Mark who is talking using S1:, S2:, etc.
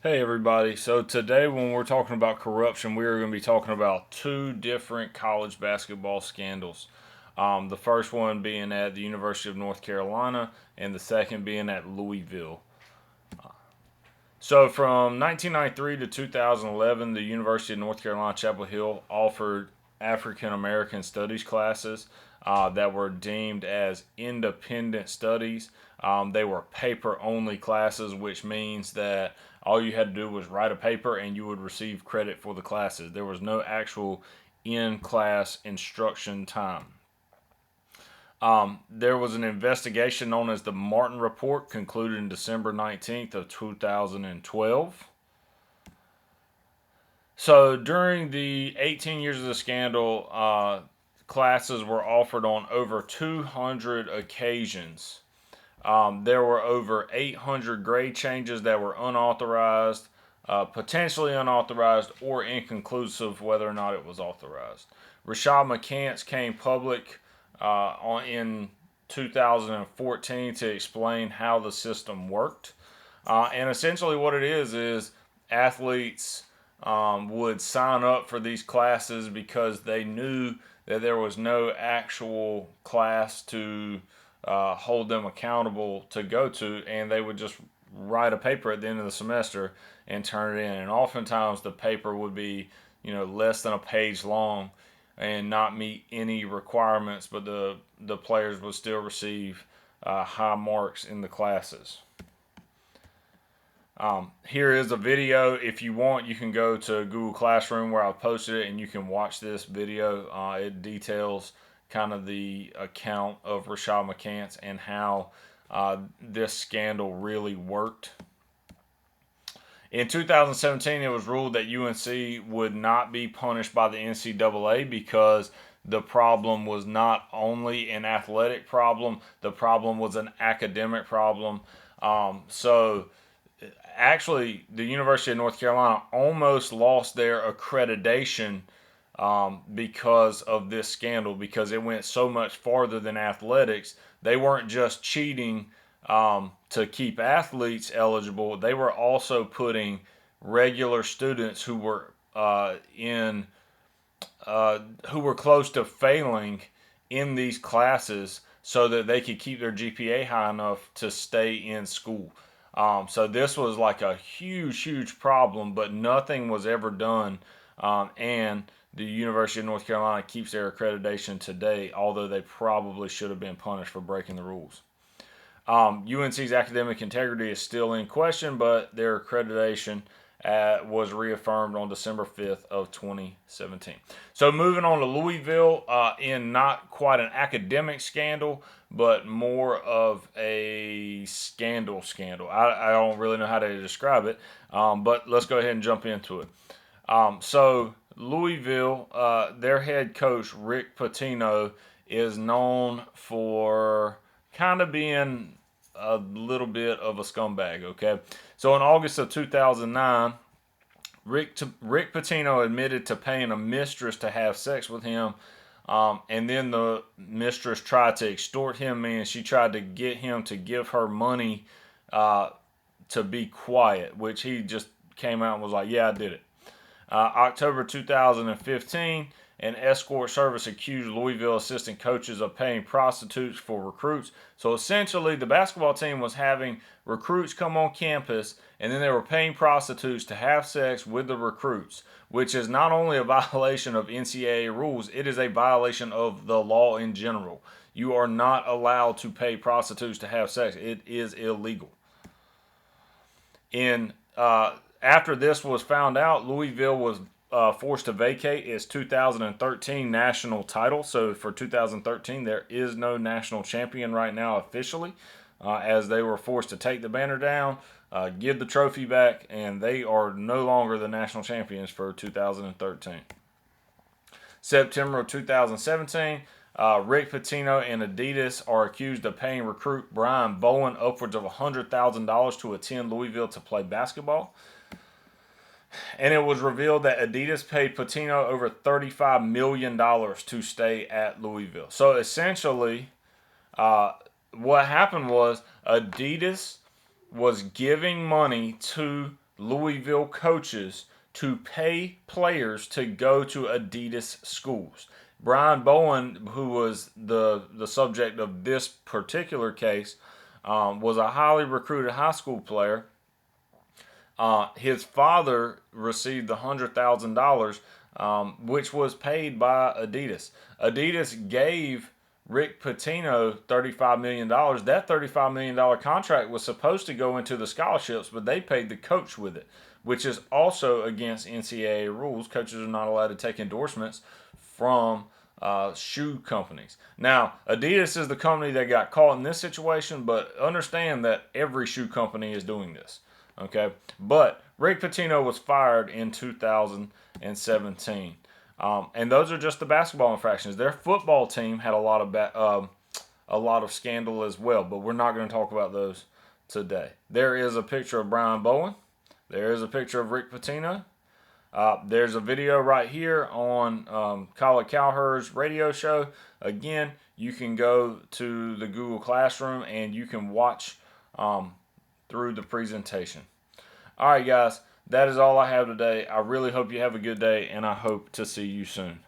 S1: Hey everybody, so today when we're talking about corruption, we are going to be talking about two different college basketball scandals. The first one being at the University of North Carolina and the second being at Louisville. So from 1993 to 2011, the University of North Carolina Chapel Hill offered African American studies classes that were deemed as independent studies. They were paper only classes, which means that all you had to do was write a paper and you would receive credit for the classes. There was no actual in class instruction time. There was an investigation known as the Martin Report concluded in December 19th of 2012. So during the 18 years of the scandal, classes were offered on over 200 occasions. There were over 800 grade changes that were unauthorized, potentially unauthorized, or inconclusive whether or not it was authorized. Rashad McCants came public in 2014 to explain how the system worked. And essentially, what it is athletes would sign up for these classes because they knew that there was no actual class to hold them accountable to go to, and they would just write a paper at the end of the semester and turn it in. And oftentimes, the paper would be, less than a page long and not meet any requirements, but the players would still receive high marks in the classes. Here is a video. If you want, you can go to Google Classroom where I've posted it and you can watch this video. It details kind of the account of Rashad McCants and how this scandal really worked. In 2017, it was ruled that UNC would not be punished by the NCAA because the problem was not only an athletic problem, the problem was an academic problem. So actually, the University of North Carolina almost lost their accreditation because of this scandal, because it went so much farther than athletics. They weren't just cheating to keep athletes eligible, they were also putting regular students who were who were close to failing in these classes so that they could keep their GPA high enough to stay in school. So this was like a huge problem, but nothing was ever done. And the University of North Carolina keeps their accreditation today, although they probably should have been punished for breaking the rules. UNC's academic integrity is still in question, but their accreditation was reaffirmed on December 5th of 2017. So moving on to Louisville, in not quite an academic scandal, but more of a scandal. I don't really know how to describe it, but let's go ahead and jump into it. So Louisville, their head coach, Rick Pitino, is known for kind of being a little bit of a scumbag, okay? So in August of 2009, Rick Pitino admitted to paying a mistress to have sex with him, and then the mistress tried to extort him, meaning she tried to get him to give her money to be quiet, which he just came out and was like, yeah, I did it. October 2015, an escort service accused Louisville assistant coaches of paying prostitutes for recruits. So essentially, the basketball team was having recruits come on campus, and then they were paying prostitutes to have sex with the recruits, which is not only a violation of NCAA rules, it is a violation of the law in general. You are not allowed to pay prostitutes to have sex. It is illegal. After this was found out, Louisville was forced to vacate its 2013 national title. So for 2013, there is no national champion right now officially, as they were forced to take the banner down, give the trophy back, and they are no longer the national champions for 2013. September of 2017, Rick Pitino and Adidas are accused of paying recruit Brian Bowen upwards of $100,000 to attend Louisville to play basketball. And it was revealed that Adidas paid Pitino over $35 million to stay at Louisville. So essentially, what happened was Adidas was giving money to Louisville coaches to pay players to go to Adidas schools. Brian Bowen, who was the subject of this particular case, was a highly recruited high school player. His father received the $100,000, which was paid by Adidas. Adidas gave Rick Pitino $35 million. That $35 million contract was supposed to go into the scholarships, but they paid the coach with it, which is also against NCAA rules. Coaches are not allowed to take endorsements from shoe companies. Now, Adidas is the company that got caught in this situation, but understand that every shoe company is doing this. Okay, but Rick Pitino was fired in 2017, and those are just the basketball infractions. Their football team had a lot of scandal as well, but we're not going to talk about those today. There is a picture of Brian Bowen. There is a picture of Rick Pitino. There's a video right here on Colin Cowherd's radio show. Again, you can go to the Google Classroom and you can watch through the presentation. All right, guys, that is all I have today. I really hope you have a good day, and I hope to see you soon.